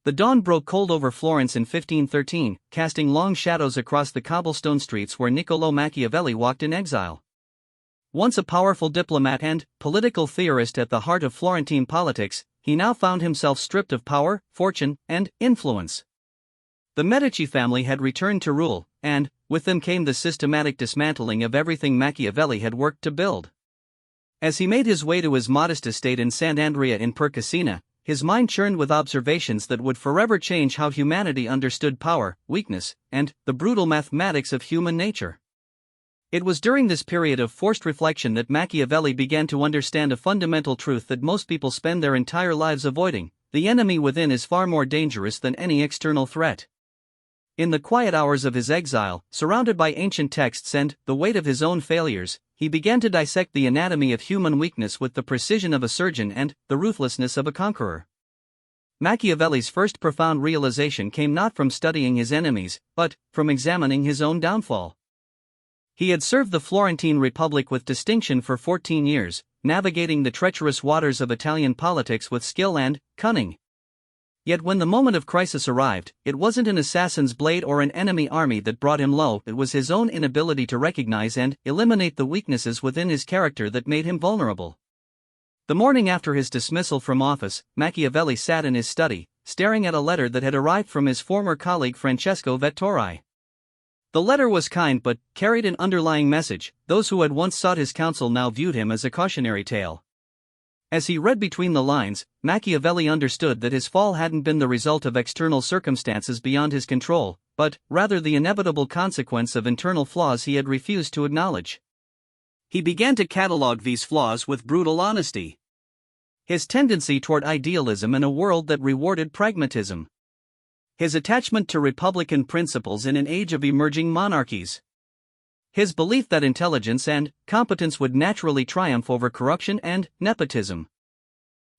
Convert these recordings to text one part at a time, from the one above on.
The dawn broke cold over Florence in 1513, casting long shadows across the cobblestone streets where Niccolò Machiavelli walked in exile. Once a powerful diplomat and political theorist at the heart of Florentine politics, he now found himself stripped of power, fortune, and influence. The Medici family had returned to rule, and, with them came the systematic dismantling of everything Machiavelli had worked to build. As he made his way to his modest estate in Sant'Andrea in Percasina, his mind churned with observations that would forever change how humanity understood power, weakness, and the brutal mathematics of human nature. It was during this period of forced reflection that Machiavelli began to understand a fundamental truth that most people spend their entire lives avoiding: the enemy within is far more dangerous than any external threat. In the quiet hours of his exile, surrounded by ancient texts and the weight of his own failures, he began to dissect the anatomy of human weakness with the precision of a surgeon and the ruthlessness of a conqueror. Machiavelli's first profound realization came not from studying his enemies, but from examining his own downfall. He had served the Florentine Republic with distinction for 14 years, navigating the treacherous waters of Italian politics with skill and cunning. Yet when the moment of crisis arrived, it wasn't an assassin's blade or an enemy army that brought him low, it was his own inability to recognize and eliminate the weaknesses within his character that made him vulnerable. The morning after his dismissal from office, Machiavelli sat in his study, staring at a letter that had arrived from his former colleague Francesco Vettori. The letter was kind but carried an underlying message. Those who had once sought his counsel now viewed him as a cautionary tale. As he read between the lines, Machiavelli understood that his fall hadn't been the result of external circumstances beyond his control, but rather the inevitable consequence of internal flaws he had refused to acknowledge. He began to catalogue these flaws with brutal honesty. His tendency toward idealism in a world that rewarded pragmatism. His attachment to republican principles in an age of emerging monarchies. His belief that intelligence and competence would naturally triumph over corruption and nepotism.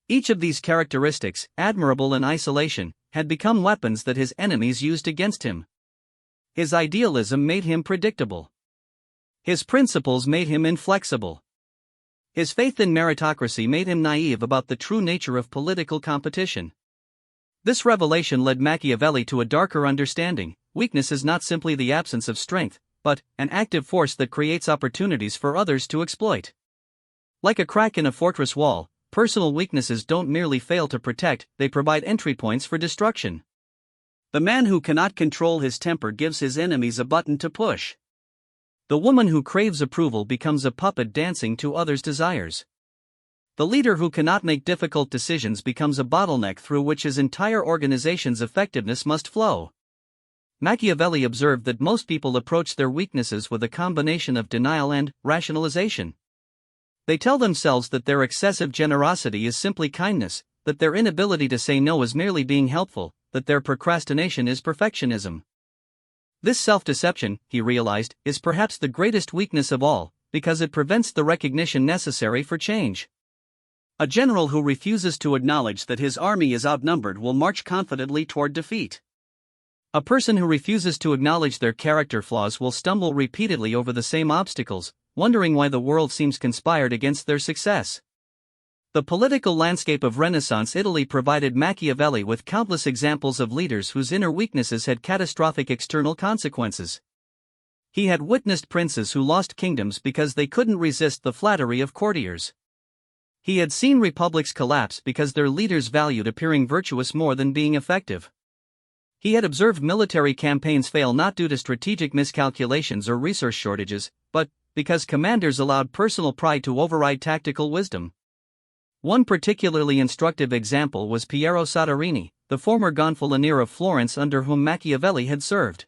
Each of these characteristics, admirable in isolation, had become weapons that his enemies used against him. His idealism made him predictable. His principles made him inflexible. His faith in meritocracy made him naive about the true nature of political competition. This revelation led Machiavelli to a darker understanding: weakness is not simply the absence of strength, but an active force that creates opportunities for others to exploit. Like a crack in a fortress wall, personal weaknesses don't merely fail to protect, they provide entry points for destruction. The man who cannot control his temper gives his enemies a button to push. The woman who craves approval becomes a puppet dancing to others' desires. The leader who cannot make difficult decisions becomes a bottleneck through which his entire organization's effectiveness must flow. Machiavelli observed that most people approach their weaknesses with a combination of denial and rationalization. They tell themselves that their excessive generosity is simply kindness, that their inability to say no is merely being helpful, that their procrastination is perfectionism. This self-deception, he realized, is perhaps the greatest weakness of all, because it prevents the recognition necessary for change. A general who refuses to acknowledge that his army is outnumbered will march confidently toward defeat. A person who refuses to acknowledge their character flaws will stumble repeatedly over the same obstacles, wondering why the world seems conspired against their success. The political landscape of Renaissance Italy provided Machiavelli with countless examples of leaders whose inner weaknesses had catastrophic external consequences. He had witnessed princes who lost kingdoms because they couldn't resist the flattery of courtiers. He had seen republics collapse because their leaders valued appearing virtuous more than being effective. He had observed military campaigns fail not due to strategic miscalculations or resource shortages, but because commanders allowed personal pride to override tactical wisdom. One particularly instructive example was Piero Soderini, the former gonfalonier of Florence under whom Machiavelli had served.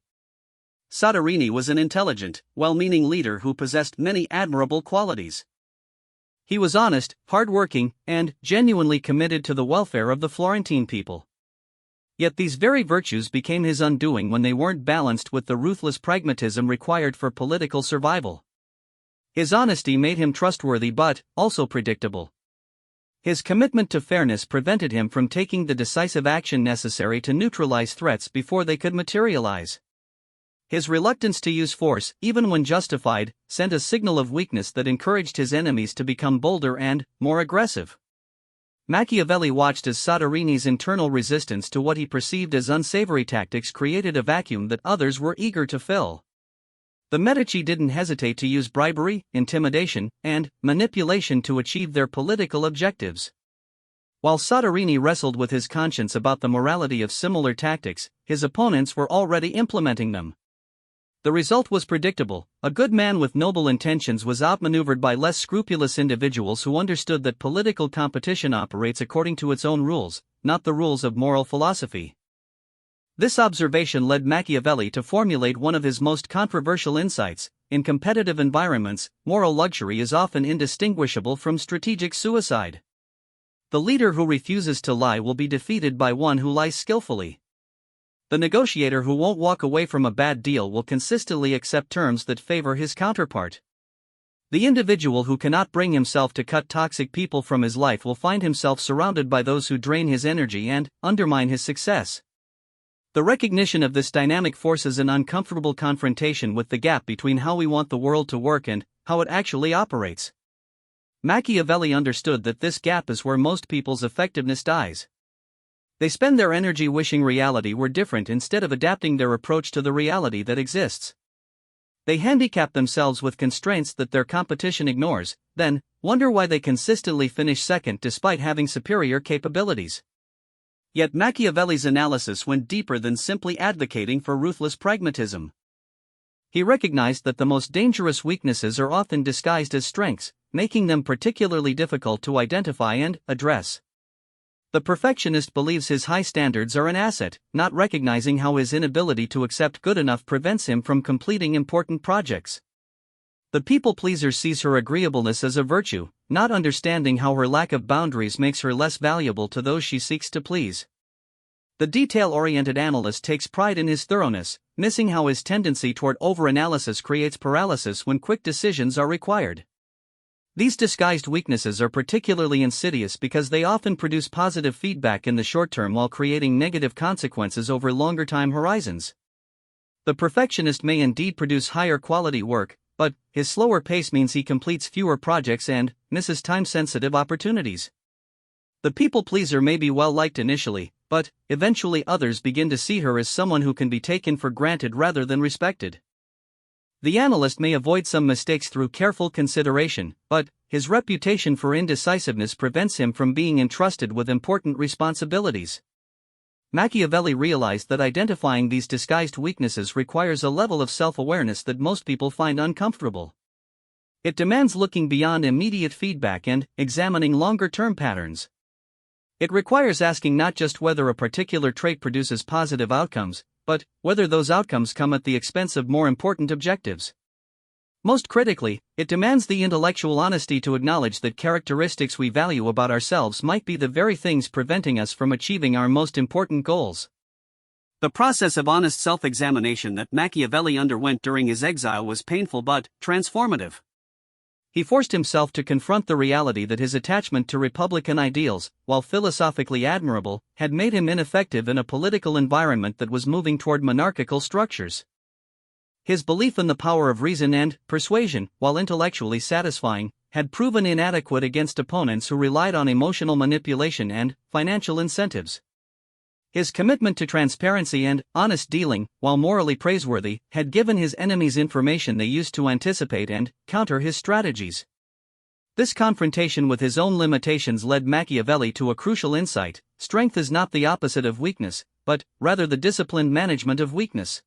Soderini was an intelligent, well-meaning leader who possessed many admirable qualities. He was honest, hard-working, and genuinely committed to the welfare of the Florentine people. Yet these very virtues became his undoing when they weren't balanced with the ruthless pragmatism required for political survival. His honesty made him trustworthy but also predictable. His commitment to fairness prevented him from taking the decisive action necessary to neutralize threats before they could materialize. His reluctance to use force, even when justified, sent a signal of weakness that encouraged his enemies to become bolder and more aggressive. Machiavelli watched as Soderini's internal resistance to what he perceived as unsavory tactics created a vacuum that others were eager to fill. The Medici didn't hesitate to use bribery, intimidation, and manipulation to achieve their political objectives. While Soderini wrestled with his conscience about the morality of similar tactics, his opponents were already implementing them. The result was predictable: a good man with noble intentions was outmaneuvered by less scrupulous individuals who understood that political competition operates according to its own rules, not the rules of moral philosophy. This observation led Machiavelli to formulate one of his most controversial insights: in competitive environments, moral luxury is often indistinguishable from strategic suicide. The leader who refuses to lie will be defeated by one who lies skillfully. The negotiator who won't walk away from a bad deal will consistently accept terms that favor his counterpart. The individual who cannot bring himself to cut toxic people from his life will find himself surrounded by those who drain his energy and undermine his success. The recognition of this dynamic forces an uncomfortable confrontation with the gap between how we want the world to work and how it actually operates. Machiavelli understood that this gap is where most people's effectiveness dies. They spend their energy wishing reality were different instead of adapting their approach to the reality that exists. They handicap themselves with constraints that their competition ignores, then wonder why they consistently finish second despite having superior capabilities. Yet Machiavelli's analysis went deeper than simply advocating for ruthless pragmatism. He recognized that the most dangerous weaknesses are often disguised as strengths, making them particularly difficult to identify and address. The perfectionist believes his high standards are an asset, not recognizing how his inability to accept good enough prevents him from completing important projects. The people pleaser sees her agreeableness as a virtue, not understanding how her lack of boundaries makes her less valuable to those she seeks to please. The detail-oriented analyst takes pride in his thoroughness, missing how his tendency toward overanalysis creates paralysis when quick decisions are required. These disguised weaknesses are particularly insidious because they often produce positive feedback in the short term while creating negative consequences over longer time horizons. The perfectionist may indeed produce higher quality work, but his slower pace means he completes fewer projects and misses time-sensitive opportunities. The people pleaser may be well liked initially, but eventually others begin to see her as someone who can be taken for granted rather than respected. The analyst may avoid some mistakes through careful consideration, but his reputation for indecisiveness prevents him from being entrusted with important responsibilities. Machiavelli realized that identifying these disguised weaknesses requires a level of self-awareness that most people find uncomfortable. It demands looking beyond immediate feedback and examining longer-term patterns. It requires asking not just whether a particular trait produces positive outcomes, but whether those outcomes come at the expense of more important objectives. Most critically, it demands the intellectual honesty to acknowledge that characteristics we value about ourselves might be the very things preventing us from achieving our most important goals. The process of honest self-examination that Machiavelli underwent during his exile was painful but transformative. He forced himself to confront the reality that his attachment to republican ideals, while philosophically admirable, had made him ineffective in a political environment that was moving toward monarchical structures. His belief in the power of reason and persuasion, while intellectually satisfying, had proven inadequate against opponents who relied on emotional manipulation and financial incentives. His commitment to transparency and honest dealing, while morally praiseworthy, had given his enemies information they used to anticipate and counter his strategies. This confrontation with his own limitations led Machiavelli to a crucial insight: strength is not the opposite of weakness, but rather the disciplined management of weakness.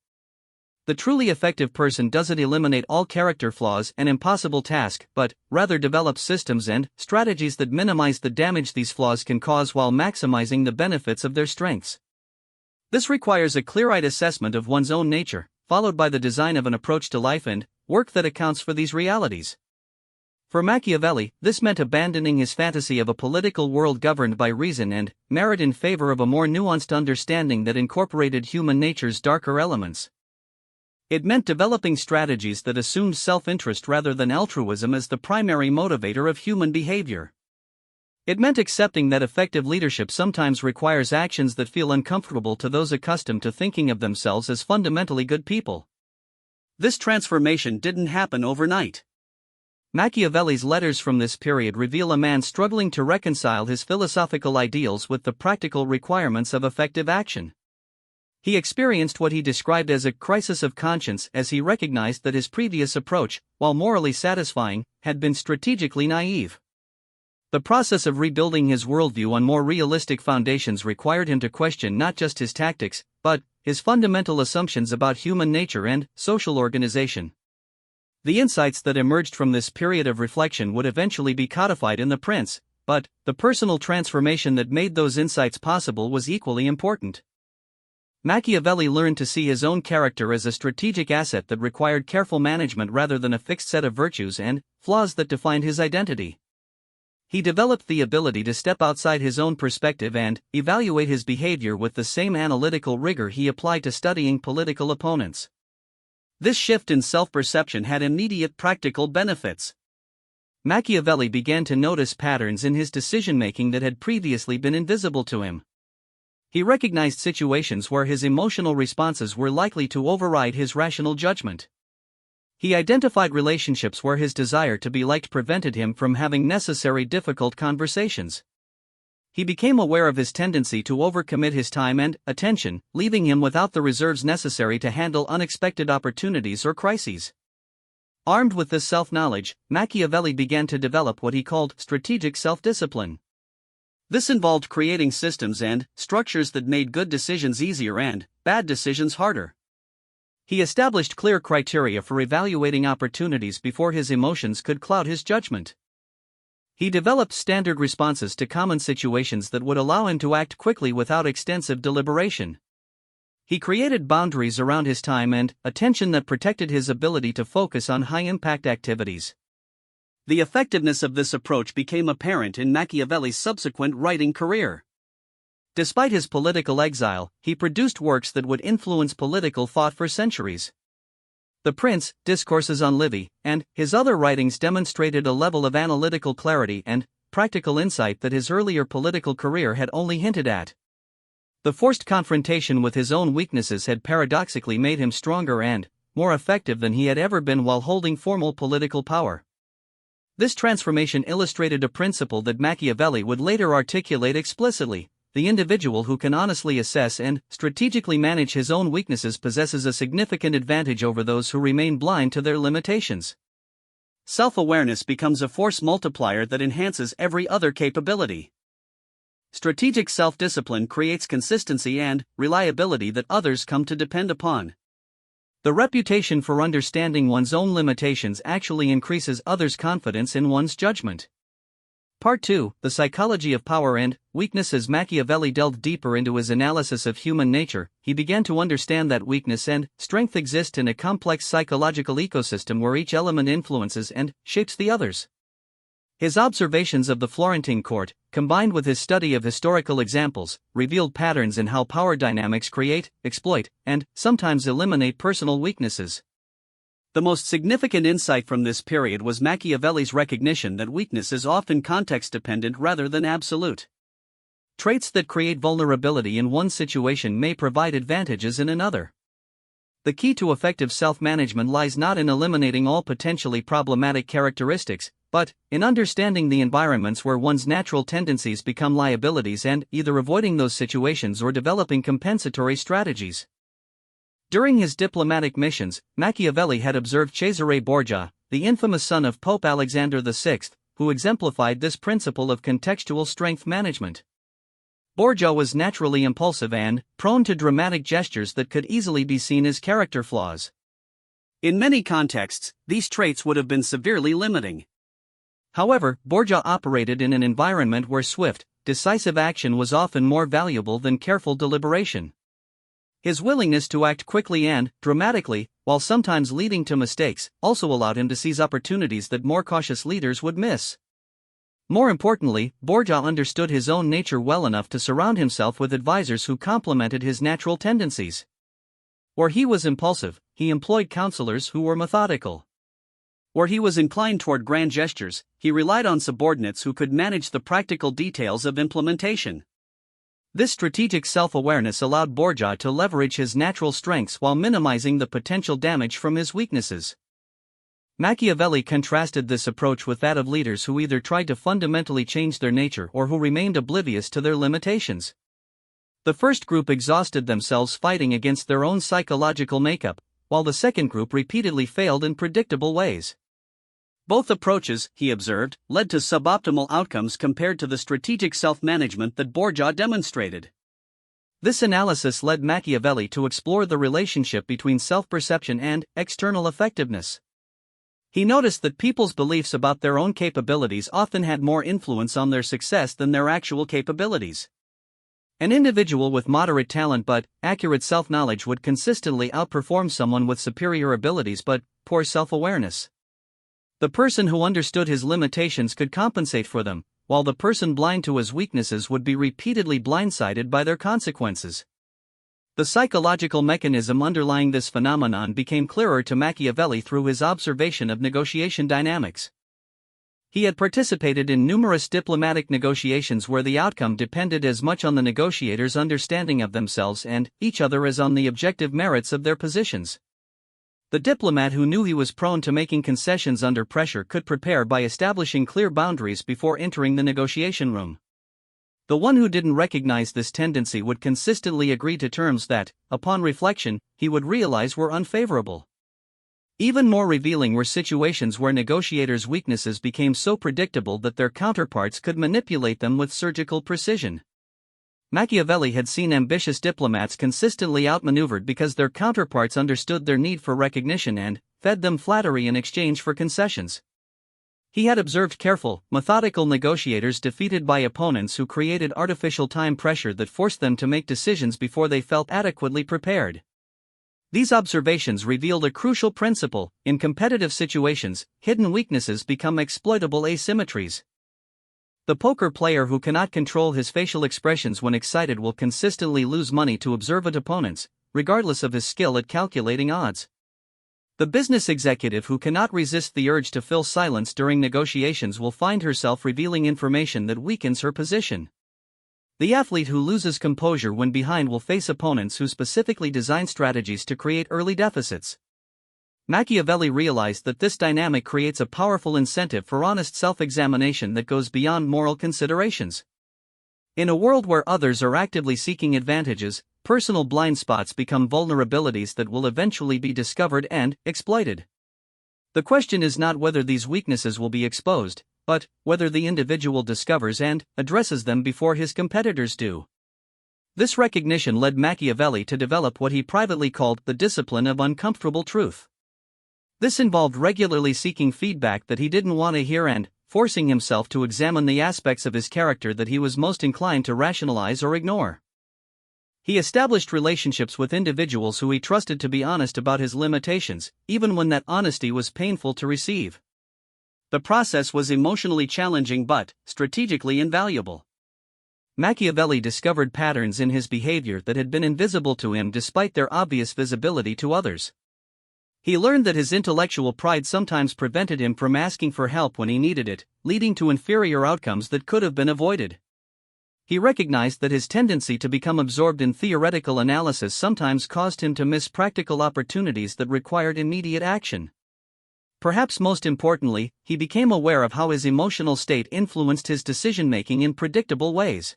The truly effective person doesn't eliminate all character flaws and impossible tasks, but rather develops systems and strategies that minimize the damage these flaws can cause while maximizing the benefits of their strengths. This requires a clear-eyed assessment of one's own nature, followed by the design of an approach to life and work that accounts for these realities. For Machiavelli, this meant abandoning his fantasy of a political world governed by reason and merit in favor of a more nuanced understanding that incorporated human nature's darker elements. It meant developing strategies that assumed self-interest rather than altruism as the primary motivator of human behavior. It meant accepting that effective leadership sometimes requires actions that feel uncomfortable to those accustomed to thinking of themselves as fundamentally good people. This transformation didn't happen overnight. Machiavelli's letters from this period reveal a man struggling to reconcile his philosophical ideals with the practical requirements of effective action. He experienced what he described as a crisis of conscience as he recognized that his previous approach, while morally satisfying, had been strategically naive. The process of rebuilding his worldview on more realistic foundations required him to question not just his tactics, but his fundamental assumptions about human nature and social organization. The insights that emerged from this period of reflection would eventually be codified in The Prince, but the personal transformation that made those insights possible was equally important. Machiavelli learned to see his own character as a strategic asset that required careful management rather than a fixed set of virtues and flaws that defined his identity. He developed the ability to step outside his own perspective and evaluate his behavior with the same analytical rigor he applied to studying political opponents. This shift in self-perception had immediate practical benefits. Machiavelli began to notice patterns in his decision-making that had previously been invisible to him. He recognized situations where his emotional responses were likely to override his rational judgment. He identified relationships where his desire to be liked prevented him from having necessary difficult conversations. He became aware of his tendency to overcommit his time and attention, leaving him without the reserves necessary to handle unexpected opportunities or crises. Armed with this self-knowledge, Machiavelli began to develop what he called strategic self-discipline. This involved creating systems and structures that made good decisions easier and bad decisions harder. He established clear criteria for evaluating opportunities before his emotions could cloud his judgment. He developed standard responses to common situations that would allow him to act quickly without extensive deliberation. He created boundaries around his time and attention that protected his ability to focus on high-impact activities. The effectiveness of this approach became apparent in Machiavelli's subsequent writing career. Despite his political exile, he produced works that would influence political thought for centuries. The Prince, Discourses on Livy, and his other writings demonstrated a level of analytical clarity and practical insight that his earlier political career had only hinted at. The forced confrontation with his own weaknesses had paradoxically made him stronger and more effective than he had ever been while holding formal political power. This transformation illustrated a principle that Machiavelli would later articulate explicitly: the individual who can honestly assess and strategically manage his own weaknesses possesses a significant advantage over those who remain blind to their limitations. Self-awareness becomes a force multiplier that enhances every other capability. Strategic self-discipline creates consistency and reliability that others come to depend upon. The reputation for understanding one's own limitations actually increases others' confidence in one's judgment. Part 2, The Psychology of Power and Weakness. As Machiavelli delved deeper into his analysis of human nature, he began to understand that weakness and strength exist in a complex psychological ecosystem where each element influences and shapes the others. His observations of the Florentine court, combined with his study of historical examples, revealed patterns in how power dynamics create, exploit, and sometimes eliminate personal weaknesses. The most significant insight from this period was Machiavelli's recognition that weakness is often context-dependent rather than absolute. Traits that create vulnerability in one situation may provide advantages in another. The key to effective self-management lies not in eliminating all potentially problematic characteristics, but in understanding the environments where one's natural tendencies become liabilities and either avoiding those situations or developing compensatory strategies. During his diplomatic missions, Machiavelli had observed Cesare Borgia, the infamous son of Pope Alexander VI, who exemplified this principle of contextual strength management. Borgia was naturally impulsive and prone to dramatic gestures that could easily be seen as character flaws. In many contexts, these traits would have been severely limiting. However, Borgia operated in an environment where swift, decisive action was often more valuable than careful deliberation. His willingness to act quickly and dramatically, while sometimes leading to mistakes, also allowed him to seize opportunities that more cautious leaders would miss. More importantly, Borgia understood his own nature well enough to surround himself with advisors who complemented his natural tendencies. Where he was impulsive, he employed counselors who were methodical. Where he was inclined toward grand gestures, he relied on subordinates who could manage the practical details of implementation. This strategic self-awareness allowed Borgia to leverage his natural strengths while minimizing the potential damage from his weaknesses. Machiavelli contrasted this approach with that of leaders who either tried to fundamentally change their nature or who remained oblivious to their limitations. The first group exhausted themselves fighting against their own psychological makeup, while the second group repeatedly failed in predictable ways. Both approaches, he observed, led to suboptimal outcomes compared to the strategic self-management that Borgia demonstrated. This analysis led Machiavelli to explore the relationship between self-perception and external effectiveness. He noticed that people's beliefs about their own capabilities often had more influence on their success than their actual capabilities. An individual with moderate talent but accurate self-knowledge would consistently outperform someone with superior abilities but poor self-awareness. The person who understood his limitations could compensate for them, while the person blind to his weaknesses would be repeatedly blindsided by their consequences. The psychological mechanism underlying this phenomenon became clearer to Machiavelli through his observation of negotiation dynamics. He had participated in numerous diplomatic negotiations where the outcome depended as much on the negotiators' understanding of themselves and each other as on the objective merits of their positions. The diplomat who knew he was prone to making concessions under pressure could prepare by establishing clear boundaries before entering the negotiation room. The one who didn't recognize this tendency would consistently agree to terms that, upon reflection, he would realize were unfavorable. Even more revealing were situations where negotiators' weaknesses became so predictable that their counterparts could manipulate them with surgical precision. Machiavelli had seen ambitious diplomats consistently outmaneuvered because their counterparts understood their need for recognition and fed them flattery in exchange for concessions. He had observed careful, methodical negotiators defeated by opponents who created artificial time pressure that forced them to make decisions before they felt adequately prepared. These observations revealed a crucial principle: in competitive situations, hidden weaknesses become exploitable asymmetries. The poker player who cannot control his facial expressions when excited will consistently lose money to observant opponents, regardless of his skill at calculating odds. The business executive who cannot resist the urge to fill silence during negotiations will find herself revealing information that weakens her position. The athlete who loses composure when behind will face opponents who specifically design strategies to create early deficits. Machiavelli realized that this dynamic creates a powerful incentive for honest self-examination that goes beyond moral considerations. In a world where others are actively seeking advantages, personal blind spots become vulnerabilities that will eventually be discovered and exploited. The question is not whether these weaknesses will be exposed, but whether the individual discovers and addresses them before his competitors do. This recognition led Machiavelli to develop what he privately called the discipline of uncomfortable truth. This involved regularly seeking feedback that he didn't want to hear and forcing himself to examine the aspects of his character that he was most inclined to rationalize or ignore. He established relationships with individuals who he trusted to be honest about his limitations, even when that honesty was painful to receive. The process was emotionally challenging but strategically invaluable. Machiavelli discovered patterns in his behavior that had been invisible to him despite their obvious visibility to others. He learned that his intellectual pride sometimes prevented him from asking for help when he needed it, leading to inferior outcomes that could have been avoided. He recognized that his tendency to become absorbed in theoretical analysis sometimes caused him to miss practical opportunities that required immediate action. Perhaps most importantly, he became aware of how his emotional state influenced his decision-making in predictable ways.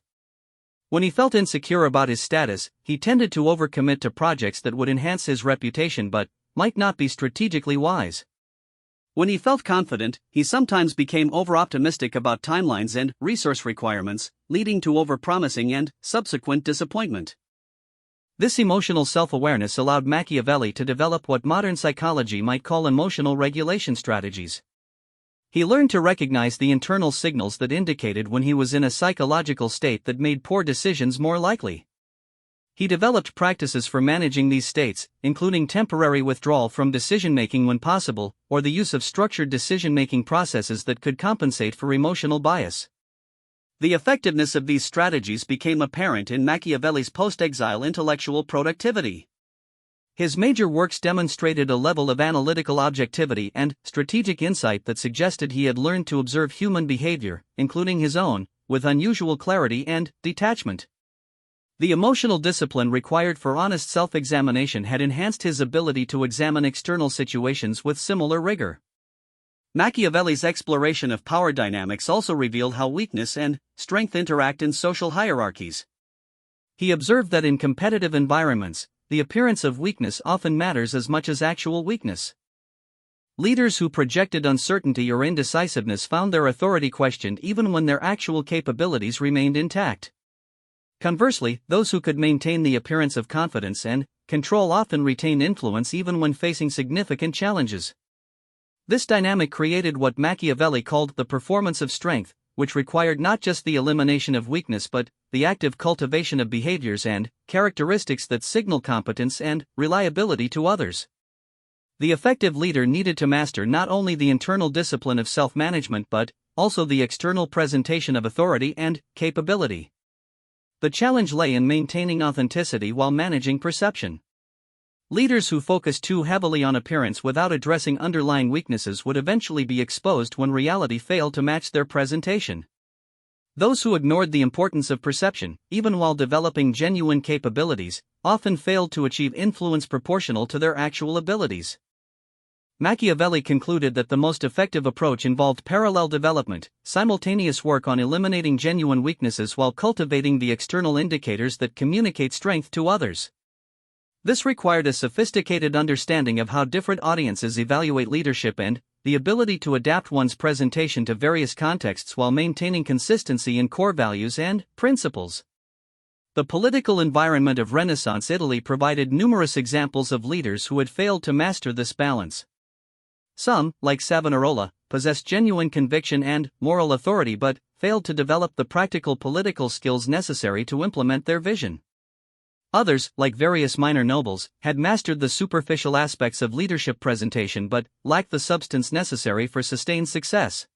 When he felt insecure about his status, he tended to overcommit to projects that would enhance his reputation but might not be strategically wise. When he felt confident, he sometimes became over-optimistic about timelines and resource requirements, leading to overpromising and subsequent disappointment. This emotional self-awareness allowed Machiavelli to develop what modern psychology might call emotional regulation strategies. He learned to recognize the internal signals that indicated when he was in a psychological state that made poor decisions more likely. He developed practices for managing these states, including temporary withdrawal from decision-making when possible, or the use of structured decision-making processes that could compensate for emotional bias. The effectiveness of these strategies became apparent in Machiavelli's post-exile intellectual productivity. His major works demonstrated a level of analytical objectivity and strategic insight that suggested he had learned to observe human behavior, including his own, with unusual clarity and detachment. The emotional discipline required for honest self-examination had enhanced his ability to examine external situations with similar rigor. Machiavelli's exploration of power dynamics also revealed how weakness and strength interact in social hierarchies. He observed that in competitive environments, the appearance of weakness often matters as much as actual weakness. Leaders who projected uncertainty or indecisiveness found their authority questioned even when their actual capabilities remained intact. Conversely, those who could maintain the appearance of confidence and control often retained influence even when facing significant challenges. This dynamic created what Machiavelli called the performance of strength, which required not just the elimination of weakness but the active cultivation of behaviors and characteristics that signal competence and reliability to others. The effective leader needed to master not only the internal discipline of self-management but also the external presentation of authority and capability. The challenge lay in maintaining authenticity while managing perception. Leaders who focused too heavily on appearance without addressing underlying weaknesses would eventually be exposed when reality failed to match their presentation. Those who ignored the importance of perception, even while developing genuine capabilities, often failed to achieve influence proportional to their actual abilities. Machiavelli concluded that the most effective approach involved parallel development, simultaneous work on eliminating genuine weaknesses while cultivating the external indicators that communicate strength to others. This required a sophisticated understanding of how different audiences evaluate leadership and the ability to adapt one's presentation to various contexts while maintaining consistency in core values and principles. The political environment of Renaissance Italy provided numerous examples of leaders who had failed to master this balance. Some, like Savonarola, possessed genuine conviction and moral authority but failed to develop the practical political skills necessary to implement their vision. Others, like various minor nobles, had mastered the superficial aspects of leadership presentation but lacked the substance necessary for sustained success.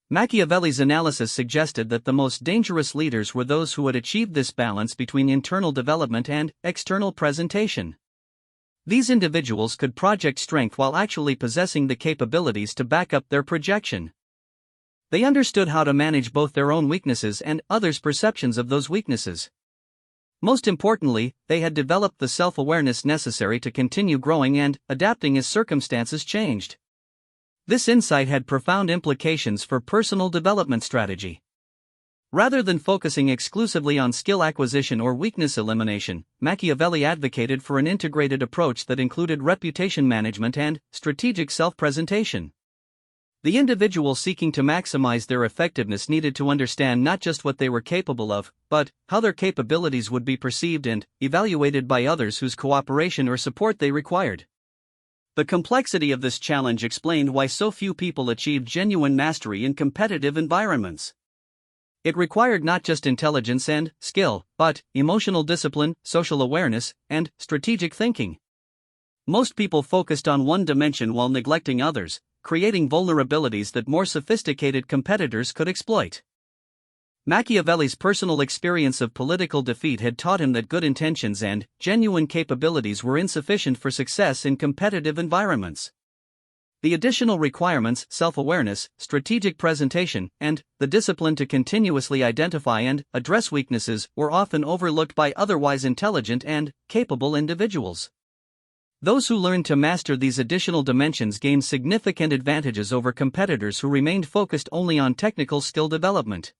Machiavelli's analysis suggested that the most dangerous leaders were those who had achieved this balance between internal development and external presentation. These individuals could project strength while actually possessing the capabilities to back up their projection. They understood how to manage both their own weaknesses and others' perceptions of those weaknesses. Most importantly, they had developed the self-awareness necessary to continue growing and adapting as circumstances changed. This insight had profound implications for personal development strategy. Rather than focusing exclusively on skill acquisition or weakness elimination, Machiavelli advocated for an integrated approach that included reputation management and strategic self-presentation. The individual seeking to maximize their effectiveness needed to understand not just what they were capable of, but how their capabilities would be perceived and evaluated by others whose cooperation or support they required. The complexity of this challenge explained why so few people achieved genuine mastery in competitive environments. It required not just intelligence and skill, but emotional discipline, social awareness, and strategic thinking. Most people focused on one dimension while neglecting others, creating vulnerabilities that more sophisticated competitors could exploit. Machiavelli's personal experience of political defeat had taught him that good intentions and genuine capabilities were insufficient for success in competitive environments. The additional requirements, self-awareness, strategic presentation, and the discipline to continuously identify and address weaknesses were often overlooked by otherwise intelligent and capable individuals. Those who learned to master these additional dimensions gained significant advantages over competitors who remained focused only on technical skill development.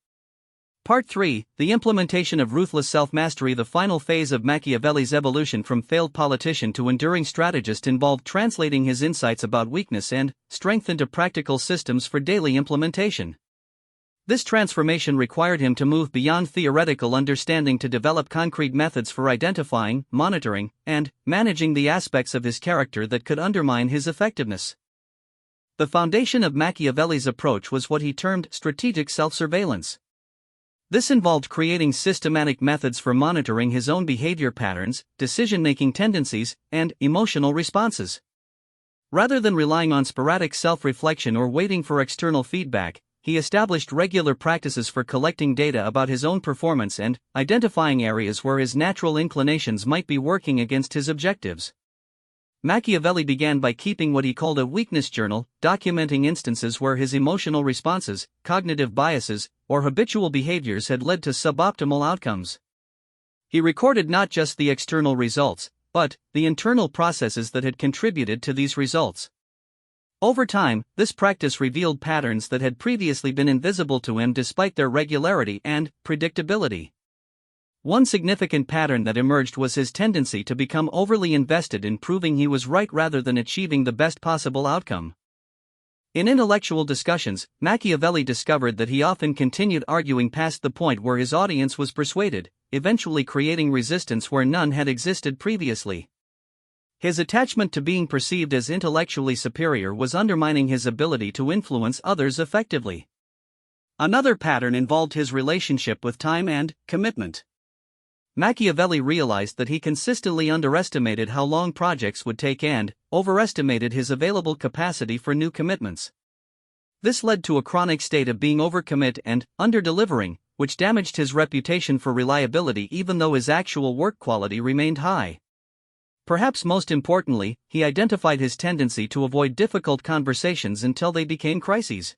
Part 3: The implementation of ruthless self-mastery. The final phase of Machiavelli's evolution from failed politician to enduring strategist involved translating his insights about weakness and strength into practical systems for daily implementation. This transformation required him to move beyond theoretical understanding to develop concrete methods for identifying, monitoring, and managing the aspects of his character that could undermine his effectiveness. The foundation of Machiavelli's approach was what he termed strategic self-surveillance. This involved creating systematic methods for monitoring his own behavior patterns, decision-making tendencies, and emotional responses. Rather than relying on sporadic self-reflection or waiting for external feedback, he established regular practices for collecting data about his own performance and identifying areas where his natural inclinations might be working against his objectives. Machiavelli began by keeping what he called a weakness journal, documenting instances where his emotional responses, cognitive biases, or habitual behaviors had led to suboptimal outcomes. He recorded not just the external results, but the internal processes that had contributed to these results. Over time, this practice revealed patterns that had previously been invisible to him despite their regularity and predictability. One significant pattern that emerged was his tendency to become overly invested in proving he was right rather than achieving the best possible outcome. In intellectual discussions, Machiavelli discovered that he often continued arguing past the point where his audience was persuaded, eventually creating resistance where none had existed previously. His attachment to being perceived as intellectually superior was undermining his ability to influence others effectively. Another pattern involved his relationship with time and commitment. Machiavelli realized that he consistently underestimated how long projects would take and overestimated his available capacity for new commitments. This led to a chronic state of being overcommit and under-delivering, which damaged his reputation for reliability even though his actual work quality remained high. Perhaps most importantly, he identified his tendency to avoid difficult conversations until they became crises.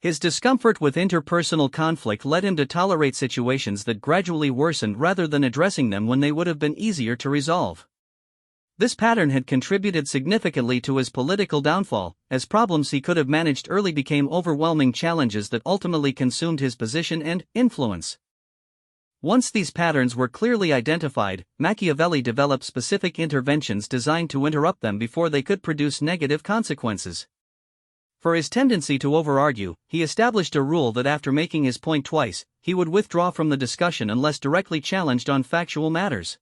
His discomfort with interpersonal conflict led him to tolerate situations that gradually worsened rather than addressing them when they would have been easier to resolve. This pattern had contributed significantly to his political downfall, as problems he could have managed early became overwhelming challenges that ultimately consumed his position and influence. Once these patterns were clearly identified, Machiavelli developed specific interventions designed to interrupt them before they could produce negative consequences. For his tendency to over-argue, he established a rule that after making his point twice, he would withdraw from the discussion unless directly challenged on factual matters.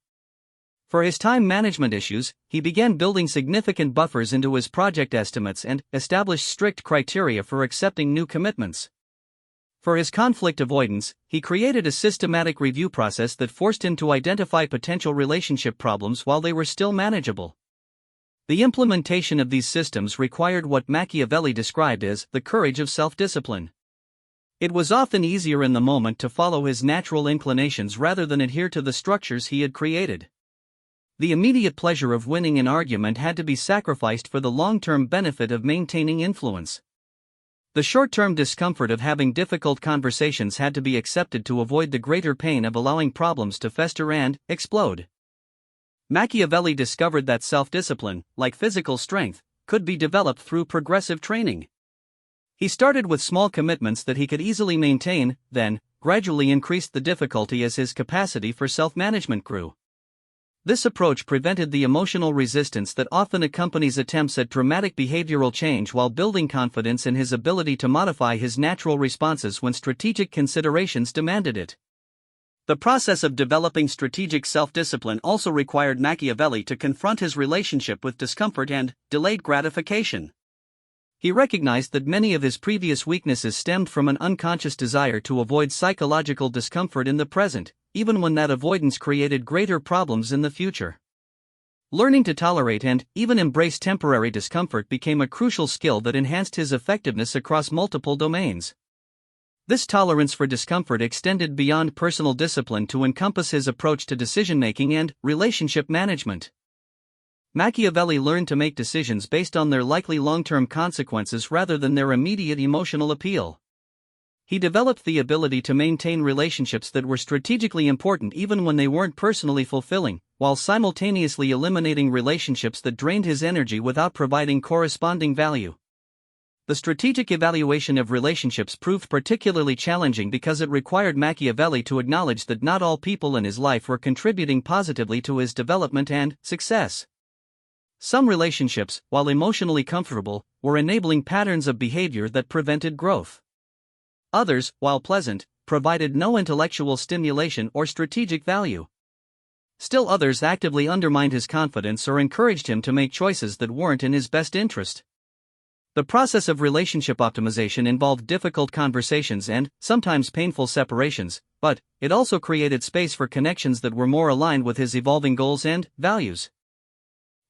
For his time management issues, he began building significant buffers into his project estimates and established strict criteria for accepting new commitments. For his conflict avoidance, he created a systematic review process that forced him to identify potential relationship problems while they were still manageable. The implementation of these systems required what Machiavelli described as the courage of self-discipline. It was often easier in the moment to follow his natural inclinations rather than adhere to the structures he had created. The immediate pleasure of winning an argument had to be sacrificed for the long-term benefit of maintaining influence. The short-term discomfort of having difficult conversations had to be accepted to avoid the greater pain of allowing problems to fester and explode. Machiavelli discovered that self-discipline, like physical strength, could be developed through progressive training. He started with small commitments that he could easily maintain, then gradually increased the difficulty as his capacity for self-management grew. This approach prevented the emotional resistance that often accompanies attempts at dramatic behavioral change while building confidence in his ability to modify his natural responses when strategic considerations demanded it. The process of developing strategic self-discipline also required Machiavelli to confront his relationship with discomfort and delayed gratification. He recognized that many of his previous weaknesses stemmed from an unconscious desire to avoid psychological discomfort in the present, even when that avoidance created greater problems in the future. Learning to tolerate and even embrace temporary discomfort became a crucial skill that enhanced his effectiveness across multiple domains. This tolerance for discomfort extended beyond personal discipline to encompass his approach to decision-making and relationship management. Machiavelli learned to make decisions based on their likely long-term consequences rather than their immediate emotional appeal. He developed the ability to maintain relationships that were strategically important even when they weren't personally fulfilling, while simultaneously eliminating relationships that drained his energy without providing corresponding value. The strategic evaluation of relationships proved particularly challenging because it required Machiavelli to acknowledge that not all people in his life were contributing positively to his development and success. Some relationships, while emotionally comfortable, were enabling patterns of behavior that prevented growth. Others, while pleasant, provided no intellectual stimulation or strategic value. Still others actively undermined his confidence or encouraged him to make choices that weren't in his best interest. The process of relationship optimization involved difficult conversations and, sometimes painful separations, but it also created space for connections that were more aligned with his evolving goals and values.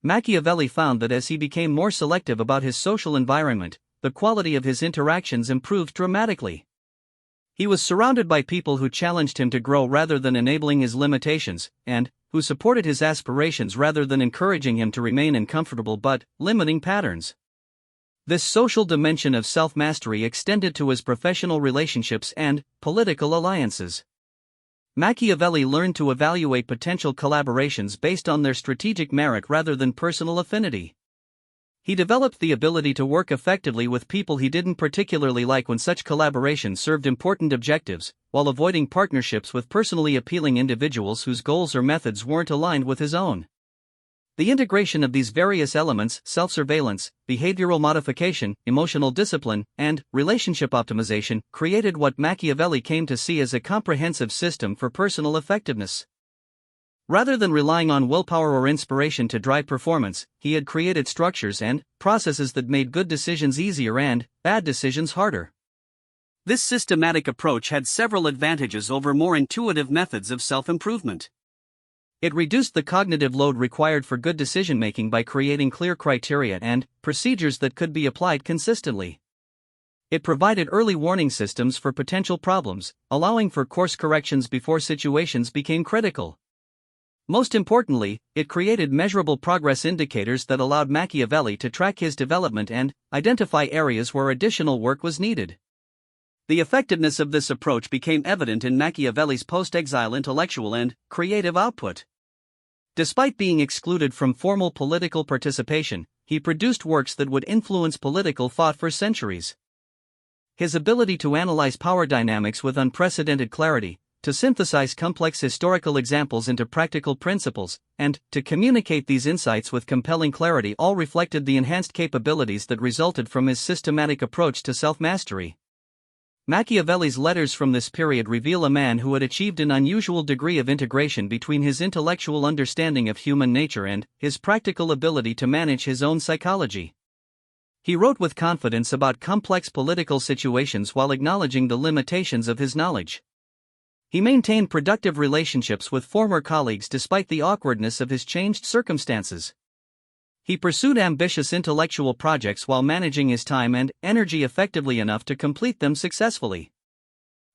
Machiavelli found that as he became more selective about his social environment, the quality of his interactions improved dramatically. He was surrounded by people who challenged him to grow rather than enabling his limitations, and who supported his aspirations rather than encouraging him to remain in comfortable but limiting patterns. This social dimension of self-mastery extended to his professional relationships and political alliances. Machiavelli learned to evaluate potential collaborations based on their strategic merit rather than personal affinity. He developed the ability to work effectively with people he didn't particularly like when such collaboration served important objectives, while avoiding partnerships with personally appealing individuals whose goals or methods weren't aligned with his own. The integration of these various elements, self-surveillance, behavioral modification, emotional discipline, and relationship optimization, created what Machiavelli came to see as a comprehensive system for personal effectiveness. Rather than relying on willpower or inspiration to drive performance, he had created structures and processes that made good decisions easier and bad decisions harder. This systematic approach had several advantages over more intuitive methods of self-improvement. It reduced the cognitive load required for good decision-making by creating clear criteria and procedures that could be applied consistently. It provided early warning systems for potential problems, allowing for course corrections before situations became critical. Most importantly, it created measurable progress indicators that allowed Machiavelli to track his development and identify areas where additional work was needed. The effectiveness of this approach became evident in Machiavelli's post-exile intellectual and creative output. Despite being excluded from formal political participation, he produced works that would influence political thought for centuries. His ability to analyze power dynamics with unprecedented clarity, to synthesize complex historical examples into practical principles, and to communicate these insights with compelling clarity all reflected the enhanced capabilities that resulted from his systematic approach to self-mastery. Machiavelli's letters from this period reveal a man who had achieved an unusual degree of integration between his intellectual understanding of human nature and his practical ability to manage his own psychology. He wrote with confidence about complex political situations while acknowledging the limitations of his knowledge. He maintained productive relationships with former colleagues despite the awkwardness of his changed circumstances. He pursued ambitious intellectual projects while managing his time and energy effectively enough to complete them successfully.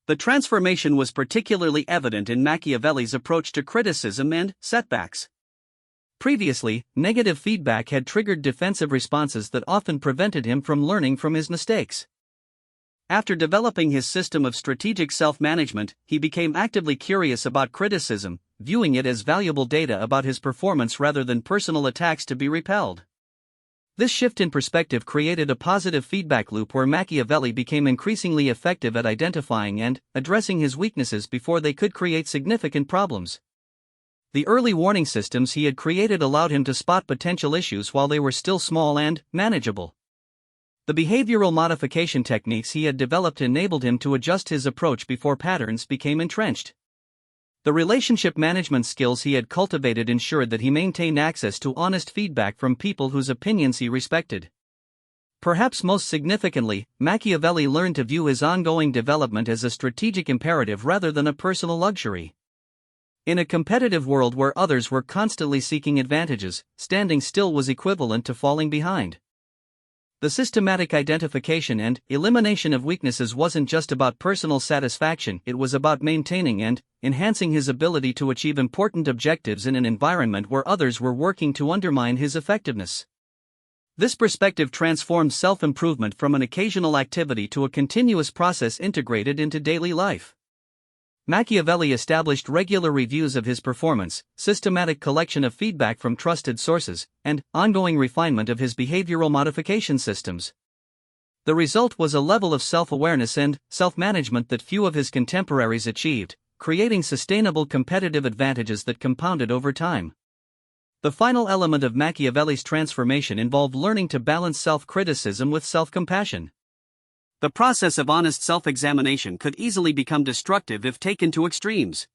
The transformation was particularly evident in Machiavelli's approach to criticism and setbacks. Previously, negative feedback had triggered defensive responses that often prevented him from learning from his mistakes. After developing his system of strategic self-management, he became actively curious about criticism, viewing it as valuable data about his performance rather than personal attacks to be repelled. This shift in perspective created a positive feedback loop where Machiavelli became increasingly effective at identifying and addressing his weaknesses before they could create significant problems. The early warning systems he had created allowed him to spot potential issues while they were still small and manageable. The behavioral modification techniques he had developed enabled him to adjust his approach before patterns became entrenched. The relationship management skills he had cultivated ensured that he maintained access to honest feedback from people whose opinions he respected. Perhaps most significantly, Machiavelli learned to view his ongoing development as a strategic imperative rather than a personal luxury. In a competitive world where others were constantly seeking advantages, standing still was equivalent to falling behind. The systematic identification and elimination of weaknesses wasn't just about personal satisfaction, it was about maintaining and enhancing his ability to achieve important objectives in an environment where others were working to undermine his effectiveness. This perspective transformed self-improvement from an occasional activity to a continuous process integrated into daily life. Machiavelli established regular reviews of his performance, systematic collection of feedback from trusted sources, and ongoing refinement of his behavioral modification systems. The result was a level of self-awareness and self-management that few of his contemporaries achieved, creating sustainable competitive advantages that compounded over time. The final element of Machiavelli's transformation involved learning to balance self-criticism with self-compassion. The process of honest self-examination could easily become destructive if taken to extremes.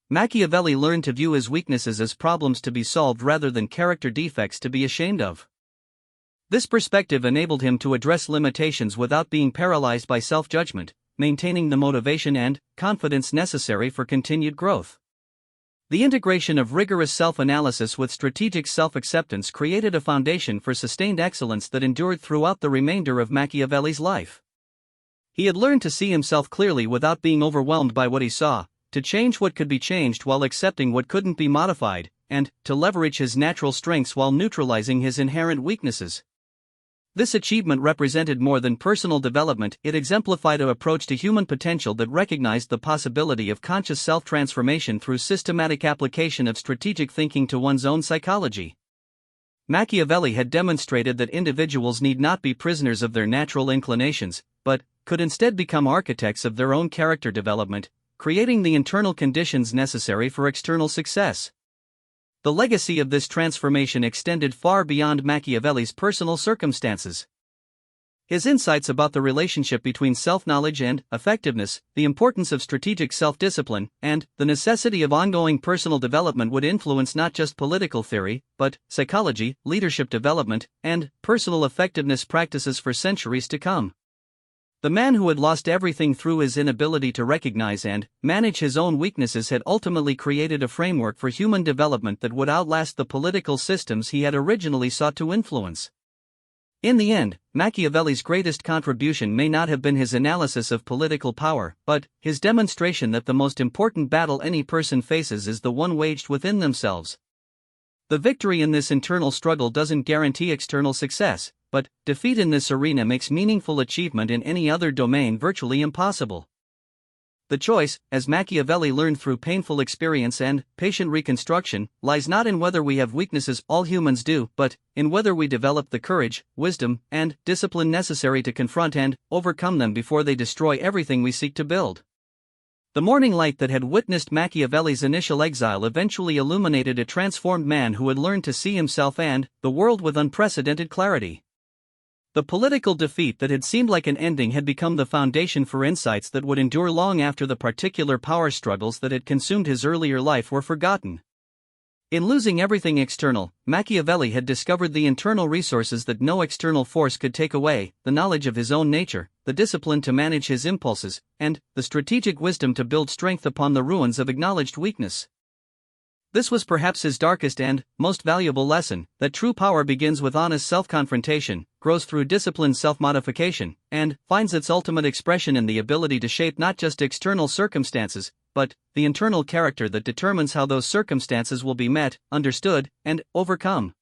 Machiavelli learned to view his weaknesses as problems to be solved rather than character defects to be ashamed of. This perspective enabled him to address limitations without being paralyzed by self-judgment, maintaining the motivation and confidence necessary for continued growth. The integration of rigorous self-analysis with strategic self-acceptance created a foundation for sustained excellence that endured throughout the remainder of Machiavelli's life. He had learned to see himself clearly without being overwhelmed by what he saw, to change what could be changed while accepting what couldn't be modified, and to leverage his natural strengths while neutralizing his inherent weaknesses. This achievement represented more than personal development, it exemplified an approach to human potential that recognized the possibility of conscious self-transformation through systematic application of strategic thinking to one's own psychology. Machiavelli had demonstrated that individuals need not be prisoners of their natural inclinations, but could instead become architects of their own character development, creating the internal conditions necessary for external success. The legacy of this transformation extended far beyond Machiavelli's personal circumstances. His insights about the relationship between self-knowledge and effectiveness, the importance of strategic self-discipline, and the necessity of ongoing personal development would influence not just political theory, but psychology, leadership development, and personal effectiveness practices for centuries to come. The man who had lost everything through his inability to recognize and manage his own weaknesses had ultimately created a framework for human development that would outlast the political systems he had originally sought to influence. In the end, Machiavelli's greatest contribution may not have been his analysis of political power, but his demonstration that the most important battle any person faces is the one waged within themselves. The victory in this internal struggle doesn't guarantee external success, but defeat in this arena makes meaningful achievement in any other domain virtually impossible. The choice, as Machiavelli learned through painful experience and patient reconstruction, lies not in whether we have weaknesses, all humans do, but in whether we develop the courage, wisdom, and discipline necessary to confront and overcome them before they destroy everything we seek to build. The morning light that had witnessed Machiavelli's initial exile eventually illuminated a transformed man who had learned to see himself and the world with unprecedented clarity. The political defeat that had seemed like an ending had become the foundation for insights that would endure long after the particular power struggles that had consumed his earlier life were forgotten. In losing everything external, Machiavelli had discovered the internal resources that no external force could take away: the knowledge of his own nature, the discipline to manage his impulses, and the strategic wisdom to build strength upon the ruins of acknowledged weakness. This was perhaps his darkest and most valuable lesson, that true power begins with honest self-confrontation, grows through disciplined self-modification, and finds its ultimate expression in the ability to shape not just external circumstances, but the internal character that determines how those circumstances will be met, understood, and overcome.